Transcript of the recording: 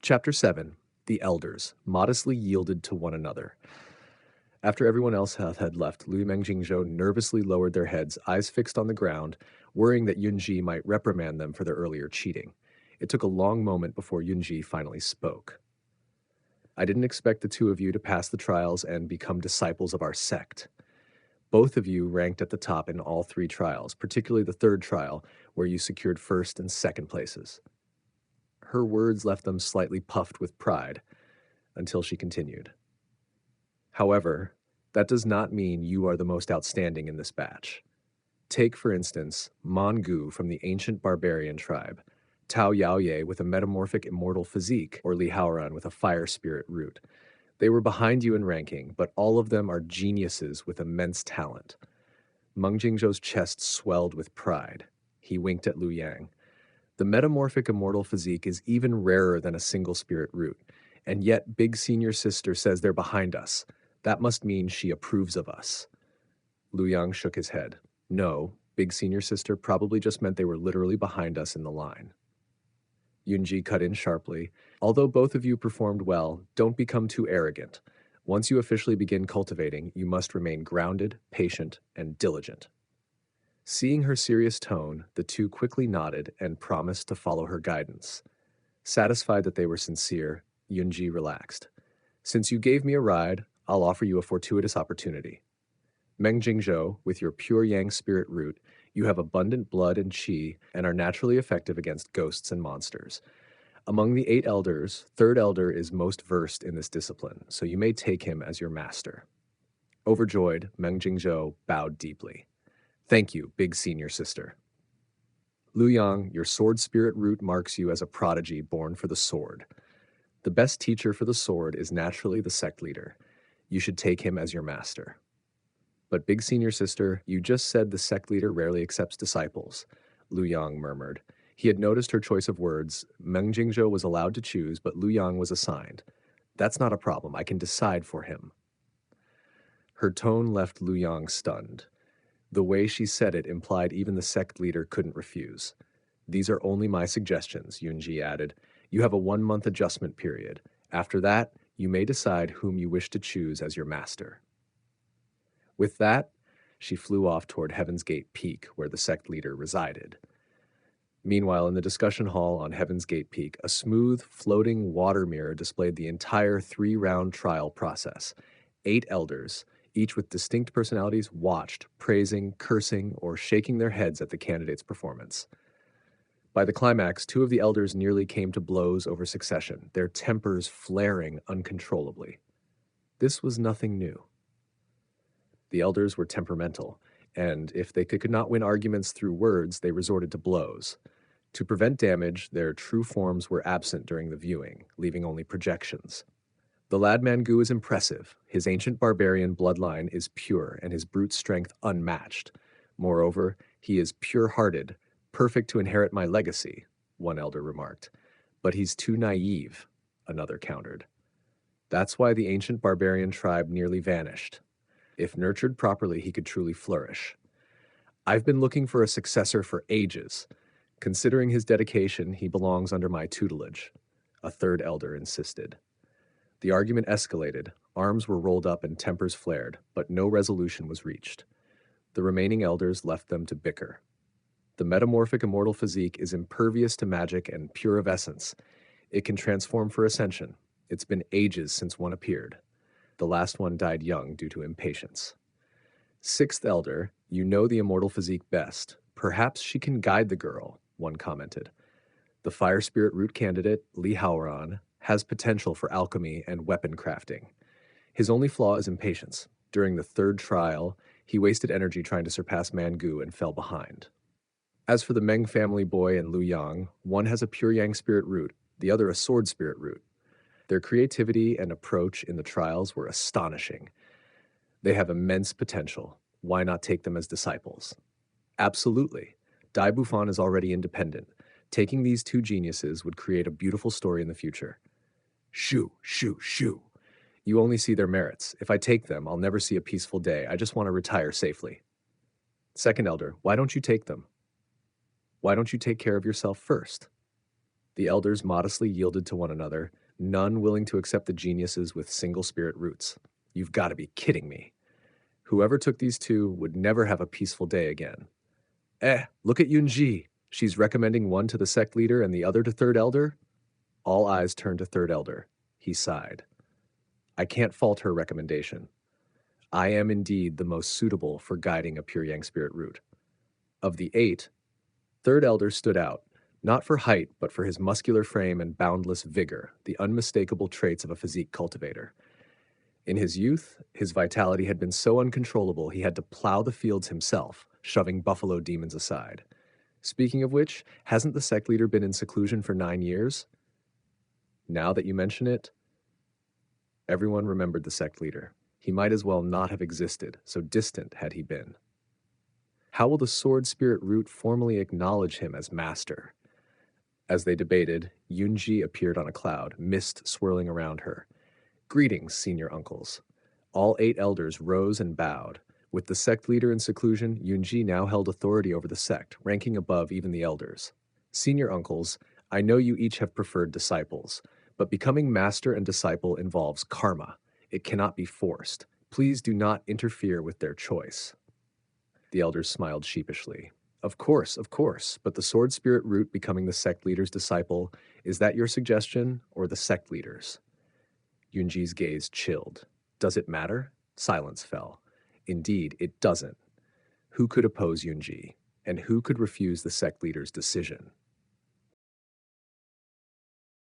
Chapter 7. The Elders modestly yielded to one another. After everyone else had left, Liu Meng Jingzhou nervously lowered their heads, eyes fixed on the ground, worrying that Yunji might reprimand them for their earlier cheating. It took a long moment before Yunji finally spoke. I didn't expect the two of you to pass the trials and become disciples of our sect. Both of you ranked at the top in all three trials, particularly the third trial, where you secured first and second places. Her words left them slightly puffed with pride, until she continued. However, that does not mean you are the most outstanding in this batch. Take, for instance, Mongu from the ancient barbarian tribe, Tao Yaoye with a metamorphic immortal physique, or Li Haoran with a fire spirit root. They were behind you in ranking, but all of them are geniuses with immense talent. Meng Jingzhou's chest swelled with pride. He winked at Liu Yang. The metamorphic immortal physique is even rarer than a single spirit root, and yet Big Senior Sister says they're behind us. That must mean she approves of us. Liu Yang shook his head. No, Big Senior Sister probably just meant they were literally behind us in the line. Yunji cut in sharply. Although both of you performed well, don't become too arrogant. Once you officially begin cultivating, you must remain grounded, patient, and diligent. Seeing her serious tone, the two quickly nodded and promised to follow her guidance. Satisfied that they were sincere, Yunji relaxed. Since you gave me a ride, I'll offer you a fortuitous opportunity. Meng Jingzhou, with your pure yang spirit root, you have abundant blood and qi and are naturally effective against ghosts and monsters. Among the 8 elders, third elder is most versed in this discipline, so you may take him as your master. Overjoyed, Meng Jingzhou bowed deeply. Thank you, Big Senior Sister. Liu Yang, your sword spirit root marks you as a prodigy born for the sword. The best teacher for the sword is naturally the sect leader. You should take him as your master. But Big Senior Sister, you just said the sect leader rarely accepts disciples, Liu Yang murmured. He had noticed her choice of words. Meng Jingzhou was allowed to choose, but Liu Yang was assigned. That's not a problem. I can decide for him. Her tone left Liu Yang stunned. The way she said it implied even the sect leader couldn't refuse. These are only my suggestions, Yunji added. You have a 1-month adjustment period. After that, you may decide whom you wish to choose as your master. With that, she flew off toward Heaven's Gate Peak, where the sect leader resided. Meanwhile, in the discussion hall on Heaven's Gate Peak, a smooth, floating water mirror displayed the entire 3-round trial process. 8 elders, each with distinct personalities, watched, praising, cursing, or shaking their heads at the candidate's performance. By the climax, 2 of the elders nearly came to blows over succession, their tempers flaring uncontrollably. This was nothing new. The elders were temperamental, and if they could not win arguments through words, they resorted to blows. To prevent damage, their true forms were absent during the viewing, leaving only projections. The lad Mangu is impressive. His ancient barbarian bloodline is pure and his brute strength unmatched. Moreover, he is pure-hearted, perfect to inherit my legacy, one elder remarked. But he's too naive, another countered. That's why the ancient barbarian tribe nearly vanished. If nurtured properly, he could truly flourish. I've been looking for a successor for ages. Considering his dedication, he belongs under my tutelage, a third elder insisted. The argument escalated, arms were rolled up and tempers flared, but no resolution was reached. The remaining elders left them to bicker. The metamorphic immortal physique is impervious to magic and pure of essence. It can transform for ascension. It's been ages since one appeared. The last one died young due to impatience. 6th elder, you know the immortal physique best. Perhaps she can guide the girl, one commented. The fire spirit root candidate, Li Haoran, has potential for alchemy and weapon crafting. His only flaw is impatience. During the 3rd trial, he wasted energy trying to surpass Mangu and fell behind. As for the Meng family boy and Liu Yang, one has a pure yang spirit root, the other a sword spirit root. Their creativity and approach in the trials were astonishing. They have immense potential. Why not take them as disciples? Absolutely. Dai Buffon is already independent. Taking these 2 geniuses would create a beautiful story in the future. Shoo, shoo, shoo. You only see their merits. If I take them, I'll never see a peaceful day. I just want to retire safely. 2nd elder, why don't you take them? Why don't you take care of yourself first? The elders modestly yielded to one another, none willing to accept the geniuses with single spirit roots. You've got to be kidding me. Whoever took these two would never have a peaceful day again. Look at Yunji. She's recommending one to the sect leader and the other to third elder? All eyes turned to third elder. He sighed. I can't fault her recommendation. I am indeed the most suitable for guiding a pure yang spirit root. Of the 8, third elder stood out, not for height, but for his muscular frame and boundless vigor, the unmistakable traits of a physique cultivator. In his youth, his vitality had been so uncontrollable he had to plow the fields himself, shoving buffalo demons aside. Speaking of which, hasn't the sect leader been in seclusion for 9 years? Now that you mention it, everyone remembered the sect leader. He might as well not have existed, so distant had he been. How will the sword spirit root formally acknowledge him as master? As they debated, Yunji appeared on a cloud, mist swirling around her. Greetings, senior uncles. All 8 elders rose and bowed. With the sect leader in seclusion, Yunji now held authority over the sect, ranking above even the elders. Senior uncles, I know you each have preferred disciples, but becoming master and disciple involves karma. It cannot be forced. Please do not interfere with their choice. The elders smiled sheepishly. Of course, but the sword spirit root becoming the sect leader's disciple, is that your suggestion, or the sect leader's? Yunji's gaze chilled. Does it matter? Silence fell. Indeed, it doesn't. Who could oppose Yunji? And who could refuse the sect leader's decision?